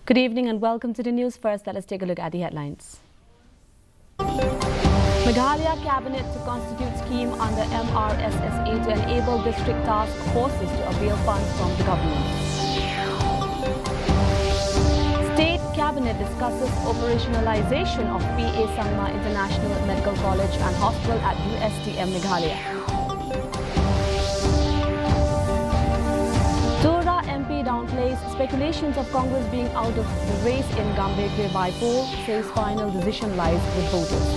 Good evening and welcome to the news. First, let us take a look at the headlines. Meghalaya Cabinet to constitute scheme under MRSSA to enable district task forces to avail funds from the government. State Cabinet discusses operationalization of PA Sangma International Medical College and Hospital at USTM Meghalaya. Tora MP downplays speculations of Congress being out of the race in Gambekre by poll, says final decision lies with voters.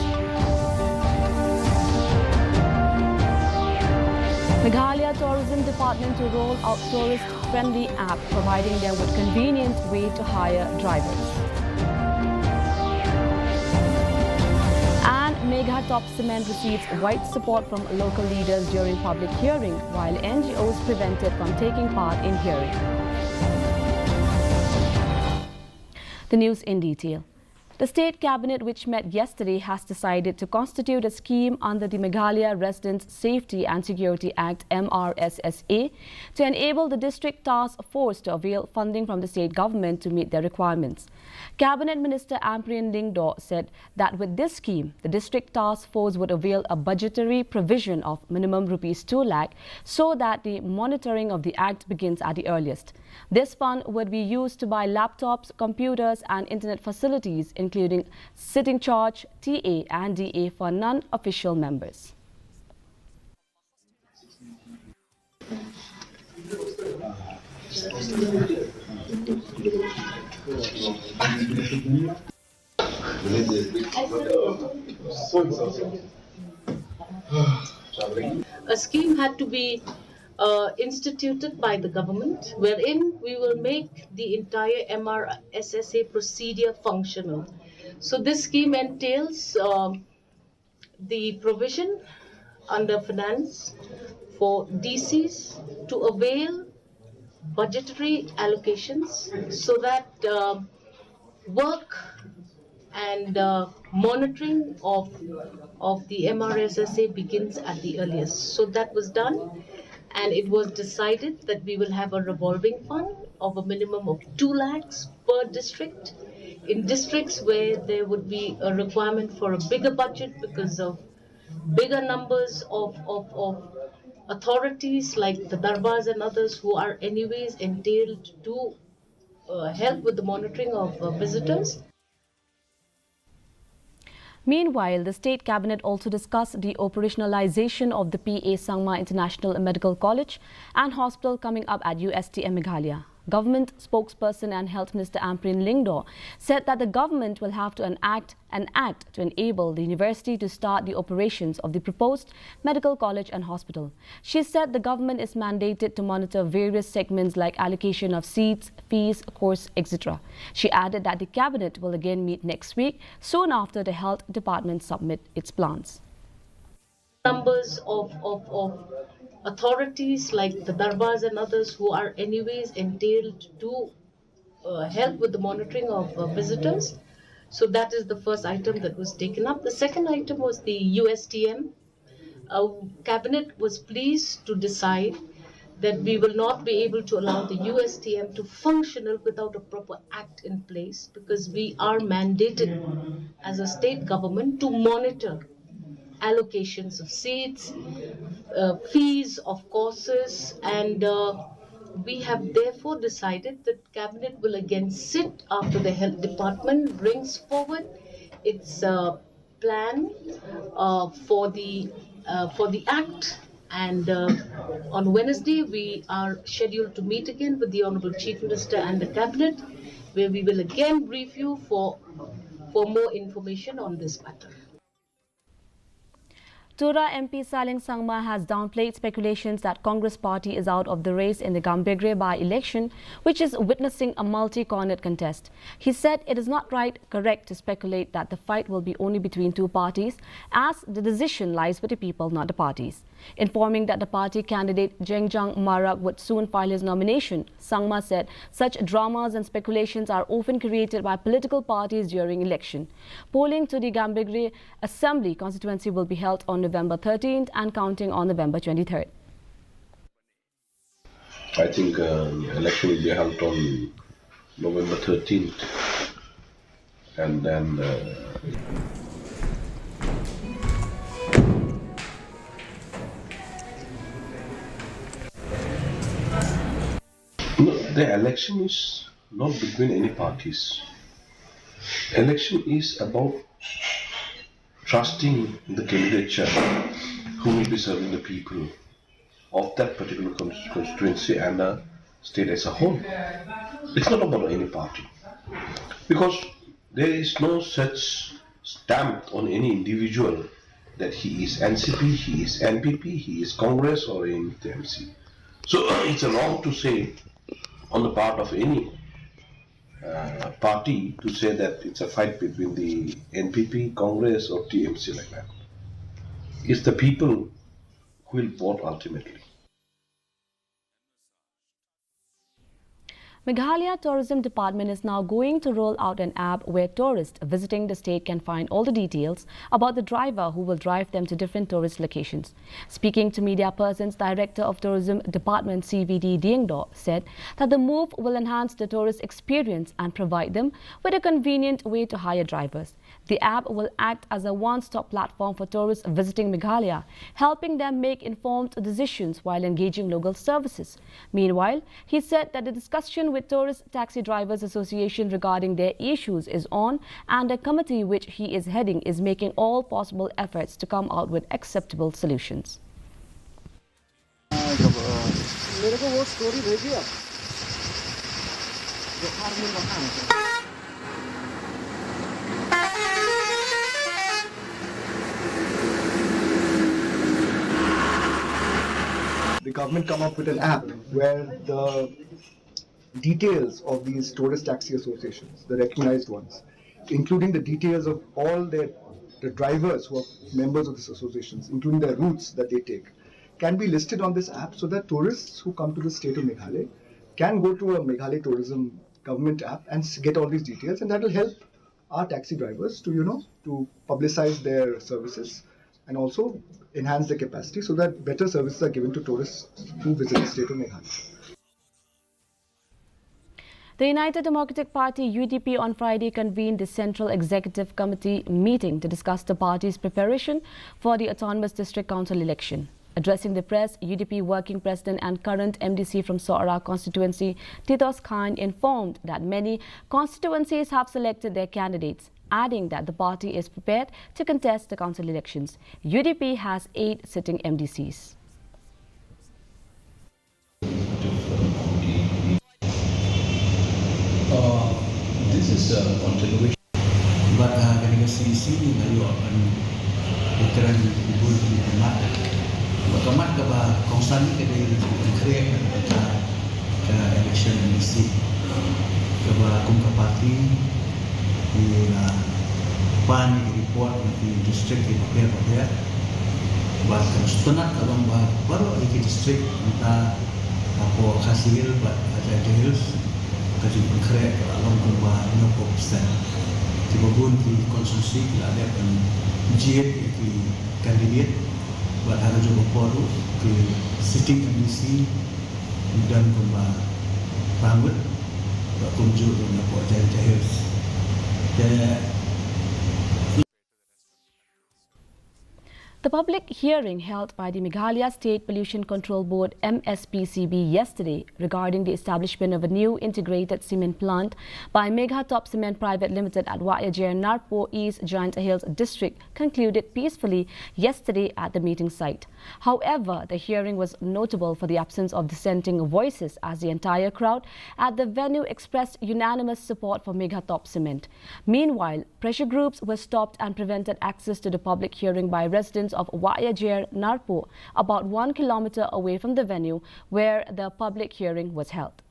Meghalaya Tourism Department to roll out tourist-friendly app, providing them with convenient way to hire drivers. And Megha Top Cement receives wide support from local leaders during public hearing, while NGOs prevented from taking part in hearing. The news in detail. The State Cabinet, which met yesterday, has decided to constitute a scheme under the Meghalaya Residents Safety and Security Act (MRSSA) to enable the District Task Force to avail funding from the state government to meet their requirements. Cabinet Minister Amprian Lingdaw said that with this scheme, the District Task Force would avail a budgetary provision of minimum rupees 2 lakh so that the monitoring of the Act begins at the earliest. This fund would be used to buy laptops, computers and internet facilities, including sitting charge, TA and DA for non-official members. A scheme had to be instituted by the government, wherein we will make the entire MRSSA procedure functional. So this scheme entails the provision under finance for DCs to avail budgetary allocations so that work and monitoring of the MRSSA begins at the earliest. So that was done, and it was decided that we will have a revolving fund of a minimum of 2 lakhs per district. In districts where there would be a requirement for a bigger budget because of bigger numbers of authorities like the darbars and others who are anyways entailed to help with the monitoring of visitors. Meanwhile, the State Cabinet also discussed the operationalization of the PA Sangma International Medical College and Hospital coming up at USTM Meghalaya. Government spokesperson and Health Minister Amprian Lingdaw said that the government will have to enact an act to enable the university to start the operations of the proposed medical college and hospital. She said the government is mandated to monitor various segments like allocation of seats, fees, course, etc. She added that the cabinet will again meet next week, soon after the health department submit its plans. Numbers of authorities like the darbars and others who are anyways entailed to help with the monitoring of visitors. So that is the first item that was taken up. The second item was the USTM. Cabinet was pleased to decide that we will not be able to allow the USTM to function without a proper act in place, because we are mandated as a state government to monitor allocations of seats, fees of courses, and we have therefore decided that Cabinet will again sit after the Health Department brings forward its plan for the Act. And on Wednesday, we are scheduled to meet again with the Honorable Chief Minister and the Cabinet, where we will again brief you for more information on this matter. Tora MP Saling Sangma has downplayed speculations that Congress party is out of the race in the Gambekre by-election, which is witnessing a multi-cornered contest. He said it is not correct to speculate that the fight will be only between two parties, as the decision lies with the people, not the parties. Informing that the party candidate Jengjang Marak would soon file his nomination, Sangma said such dramas and speculations are often created by political parties during election. Polling to the Gambekre Assembly constituency will be held on November 13th and counting on November 23rd. I think election will be held on November 13th, and then no, the election is not between any parties. Election is about trusting the candidature who will be serving the people of that particular constituency and the state as a whole. It's not about any party because there is no such stamp on any individual that he is NCP, he is NPP, he is Congress or any TMC. So it's wrong to say on the part of any party to say that it's a fight between the NPP, Congress or TMC like that. It's the people who will vote ultimately. Meghalaya Tourism Department is now going to roll out an app where tourists visiting the state can find all the details about the driver who will drive them to different tourist locations. Speaking to media persons, Director of Tourism Department CVD Diengdo said that the move will enhance the tourist experience and provide them with a convenient way to hire drivers. The app will act as a one-stop platform for tourists visiting Meghalaya, helping them make informed decisions while engaging local services. Meanwhile, he said that the discussion with Tourist Taxi Drivers Association regarding their issues is on, and a committee which he is heading is making all possible efforts to come out with acceptable solutions. The government come up with an app where the details of these tourist taxi associations, the recognized ones, including the details of all the drivers who are members of these associations, including their routes that they take, can be listed on this app so that tourists who come to the state of Meghalaya can go to a Meghalaya tourism government app and get all these details, and that will help our taxi drivers to to publicize their services and also enhance their capacity so that better services are given to tourists who visit the state of Meghalaya. The United Democratic Party UDP on Friday convened the Central Executive Committee meeting to discuss the party's preparation for the Autonomous District Council election. Addressing the press, UDP Working President and current MDC from Soara constituency, Titos Khan, informed that many constituencies have selected their candidates, adding that the party is prepared to contest the council elections. UDP has 8 sitting MDCs. This is a continuation. But ketika sini ngayo akan veteran ibu di tempat. Bagaimana kaba kongsan kedai create ke election ini kaba kumka parti di pan di report di district di papel buat kemustunan kalau baru di district kita apa hasil buat ada deals kasi pagkaya alam kung ba ano po persen tibabun di konsumsi kila ada kan jet di kandidat buat harga juga poru ke sitting MDC dan kung ba bangun buat kunjung na po jahil The public hearing held by the Meghalaya State Pollution Control Board MSPCB yesterday regarding the establishment of a new integrated cement plant by Megha Top Cement Private Limited at Wayajer Narpo East Giant Hills District concluded peacefully yesterday at the meeting site. However, the hearing was notable for the absence of dissenting voices as the entire crowd at the venue expressed unanimous support for Megha Top Cement. Meanwhile, pressure groups were stopped and prevented access to the public hearing by residents of Wayajer Narpo, about 1 kilometer away from the venue where the public hearing was held.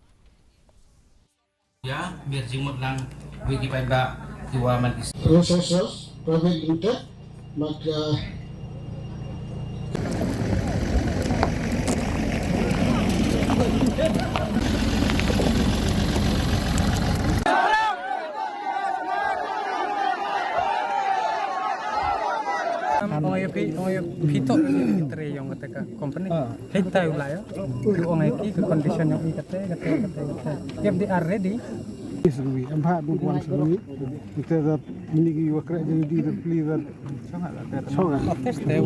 Ya, biar jimut lang wiki paiba iwaman is. Processors, private limited, maka Onge pito itre yung kata company hita ulaya tu onge ki condition yung kate if they are ready Serui, empat bukan serui. Kita dah meniki wakrak jadi dah beli dah. Sangat. Atas teh,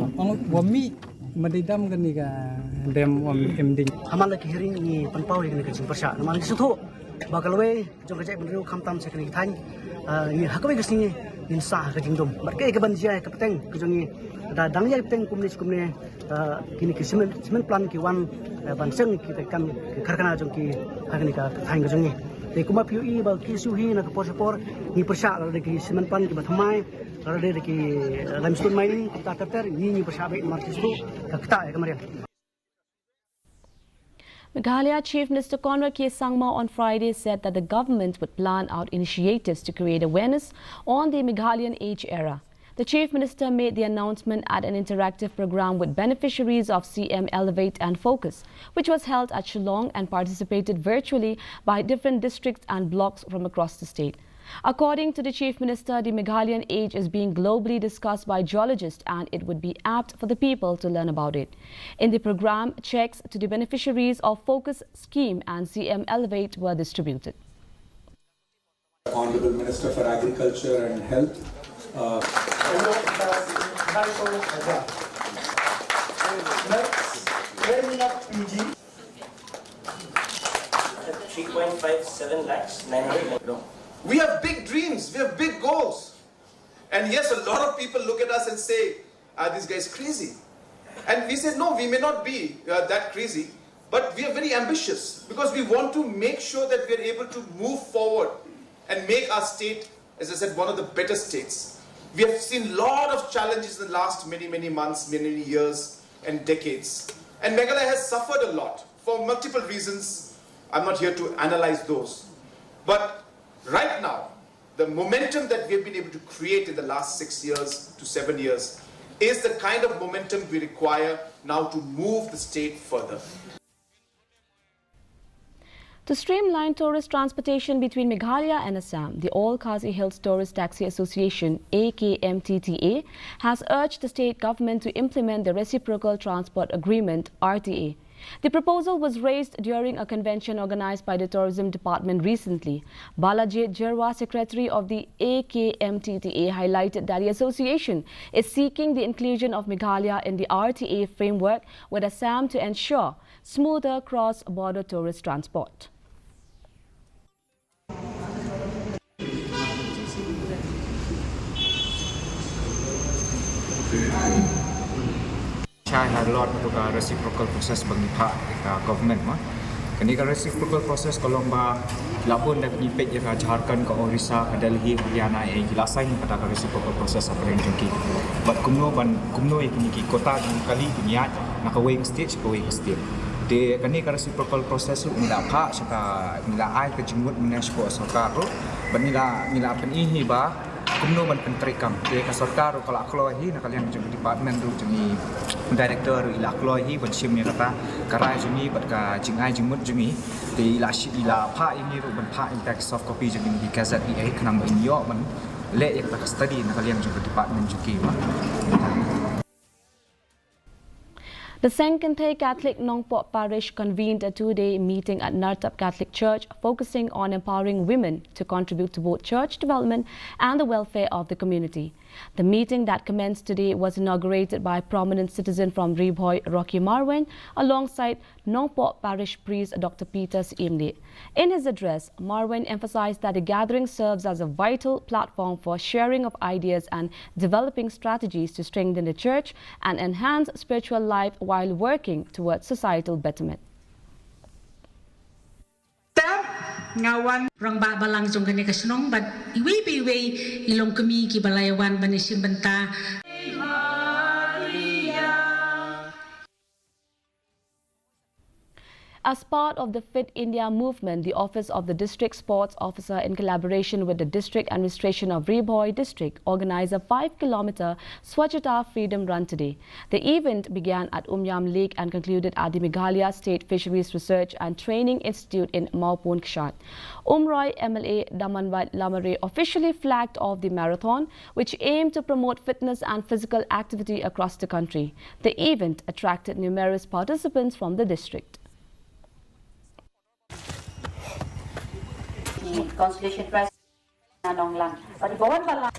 wami madidam kan ni kan dem ending. Amal lagi hearing ni penpau yang nak jumpa nama ni suatu bakalwe jom kerja menriu kamtam sekali tanya ni hakwe kesini insah ke jingdom. Berke ke banjia ke peteng ke jongi ada dangya peteng kumni kini ke semen plan ki wan banseng kita kan karkana jong ki hakni ka tanya ke jongi. Di kuma PUI ba kisuhi na kapor ni persya la de ki semen plan ki bathamai la de ki limestone mining kota terter ni persya baik martis tu kata ya kemarin. Meghalaya Chief Minister Conrad K. Sangma on Friday said that the government would plan out initiatives to create awareness on the Meghalayan age era. The Chief Minister made the announcement at an interactive program with beneficiaries of CM Elevate and Focus, which was held at Shillong and participated virtually by different districts and blocks from across the state. According to the Chief Minister, the Meghalayan age is being globally discussed by geologists and it would be apt for the people to learn about it. In the program, checks to the beneficiaries of Focus Scheme and CM Elevate were distributed. Honorable Minister for Agriculture and Health. 3.57 lakhs, 900. We have big dreams, we have big goals. And yes, a lot of people look at us and say, this guy's crazy. And we say, no, we may not be that crazy, but we are very ambitious because we want to make sure that we are able to move forward and make our state, as I said, one of the better states. We have seen a lot of challenges in the last many months, many years and decades. And Meghalaya has suffered a lot for multiple reasons. I'm not here to analyze those. But right now, the momentum that we have been able to create in the last 6 years to 7 years is the kind of momentum we require now to move the state further. To streamline tourist transportation between Meghalaya and Assam, the All Khazi Hills Tourist Taxi Association (AKMTTA) has urged the state government to implement the Reciprocal Transport Agreement (RTA). The proposal was raised during a convention organized by the Tourism Department recently. Balajit Jarwa, secretary of the AKMTTA, highlighted that the association is seeking the inclusion of Meghalaya in the RTA framework with Assam to ensure smoother cross-border tourist transport. Saya harlot untuk reciprocal process bagi pihak government mah. Kini reciprocal process kalau labun dan penipet yang Jharkhand ke Orissa ke Delhi Haryana yang jelasan pada reciprocal process apa yang jengki. But kumno yang kini kota kali niat nak away stage De kini reciprocal process tu nila pak saka nila ai ke jenggut menesko sarkar tu, nila penihi ba kumno ban pentrikam de ka sarkar kalau aklohi nak kalian jeng department tu jengi director ila aklohi ban sim ni kata karai jengi bat ka jengai jengmut jengi de ila pa ini ru ban pa in soft copy jengi di gazette ai kenang in yo ban le yak ta study nak kalian jeng department juki ma. The Senkanthe Catholic Nongpok Parish convened a two-day meeting at Nartap Catholic Church focusing on empowering women to contribute to both church development and the welfare of the community. The meeting that commenced today was inaugurated by prominent citizen from Ribhoy, Rocky Marwen, alongside Nongpok Parish priest Dr. Peter Imle. In his address, Marwen emphasized that the gathering serves as a vital platform for sharing of ideas and developing strategies to strengthen the church and enhance spiritual life while working towards societal betterment. Ngawan rong ba balang jong kani kasunong but iwi ilong kami ki balayawan banisim benta. As part of the Fit India movement, the Office of the District Sports Officer, in collaboration with the District Administration of Ribhoy District, organized a 5-kilometer Swachhata Freedom Run today. The event began at Umyam Lake and concluded at the Meghalaya State Fisheries Research and Training Institute in Maupon Kshat. Umroy MLA Damanwat Lamare officially flagged off the marathon, which aimed to promote fitness and physical activity across the country. The event attracted numerous participants from the district. Constellation Press Nanong lang. Panibawan pa lang.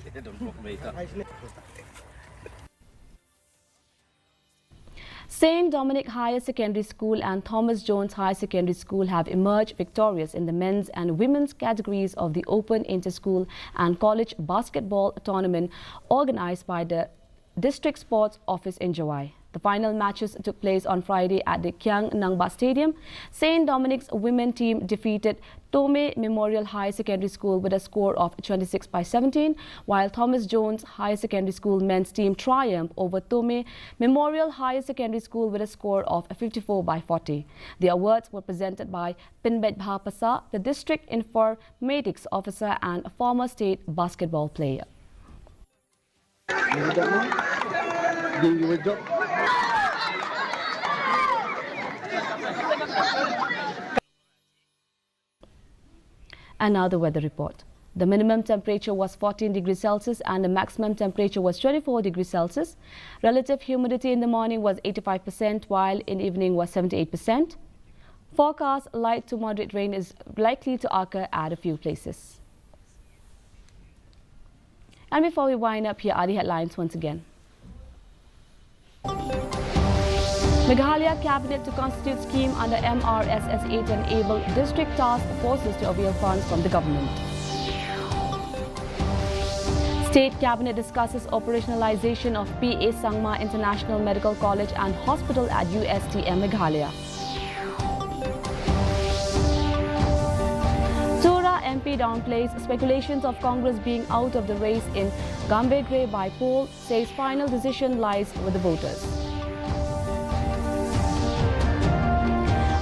St. Dominic Higher Secondary School and Thomas Jones Higher Secondary School have emerged victorious in the men's and women's categories of the Open Inter-School and College Basketball Tournament organized by the District Sports Office in Jawai. The final matches took place on Friday at the Kiang Nangba Stadium. St. Dominic's women team defeated Tome Memorial High Secondary School with a score of 26-17, while Thomas Jones High Secondary School men's team triumphed over Tome Memorial High Secondary School with a score of 54-40. The awards were presented by Pinbet Bhapasa, the District Informatics Officer and a former state basketball player. And now the weather report. The minimum temperature was 14 degrees Celsius and the maximum temperature was 24 degrees Celsius. Relative humidity in the morning was 85%, while in the evening was 78%. Forecast light to moderate rain is likely to occur at a few places. And before we wind up, here are the headlines once again. Meghalaya Cabinet to constitute scheme under MRSSA to enable district task forces to avail funds from the government. State Cabinet discusses operationalization of PA Sangma International Medical College and Hospital at USTM Meghalaya. Tura MP downplays speculations of Congress being out of the race in Gambegre by poll, says final decision lies with the voters.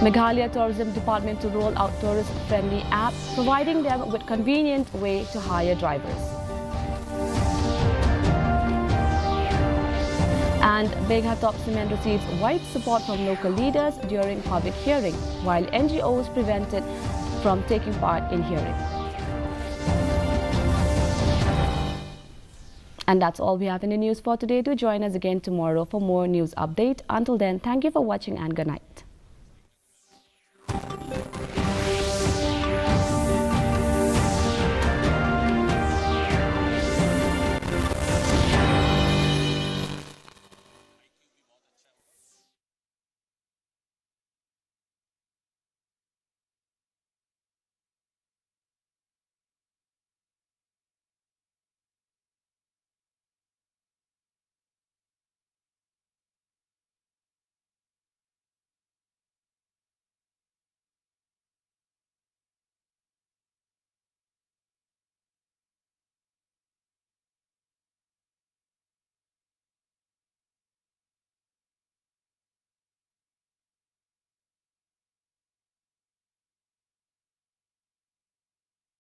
Meghalaya Tourism Department to roll out tourist-friendly app, providing them with convenient way to hire drivers. And Beghatop Cement receives wide support from local leaders during public hearing, while NGOs prevented from taking part in hearing. And that's all we have in the news for today. Do join us again tomorrow for more news update. Until then, thank you for watching and good night.